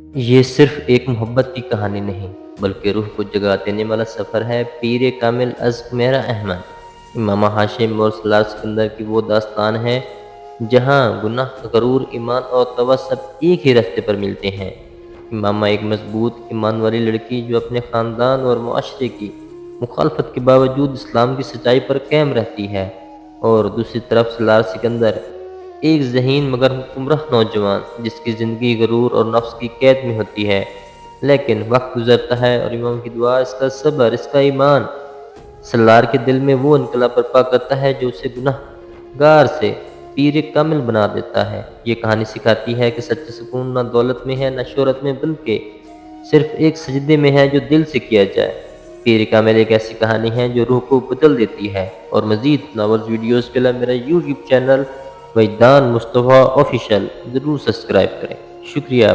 ये सिर्फ एक मोहब्बत की कहानी नहीं, बल्कि रूह को जगा देने वाला सफ़र है पीर कामिल अज़ मेरा अहमद, इमाम हाशिम और सलार सिकंदर की वो दास्तान है, जहाँ गुनाह, गरूर, ईमान और तवा सब एक ही रास्ते पर मिलते हैं। इमामा एक मजबूत, ईमान वाली लड़की जो अपने ख़ानदान और मुआशरे की मुखालफत के बावजूद इस्लाम की सच्चाई पर कायम रहती है, और दूसरी तरफ सलार सिकंदर एक ज़हीन मगर गुमराह नौजवान जिसकी ज़िंदगी गरूर और नफ्स की कैद में होती है। लेकिन वक्त गुजरता है और इमाम की दुआ, इसका सब्र, इसका ईमान सल्लार के दिल में वो इनकलाब बर्पा करता है जो उसे गुनहगार से पीर कामिल बना देता है। ये कहानी सिखाती है कि सच्चा सुकून ना दौलत में है, ना शोहरत में, बल्कि सिर्फ एक सजदे में है जो दिल से किया जाए। पीर कामिल एक ऐसी कहानी है जो रूह को बदल देती है। और मज़ीद नावल्स वीडियोज़ के लिए मेरा यूट्यूब चैनल वहीदान मुस्तफ़ा ऑफिशियल ज़रूर सब्सक्राइब करें। शुक्रिया।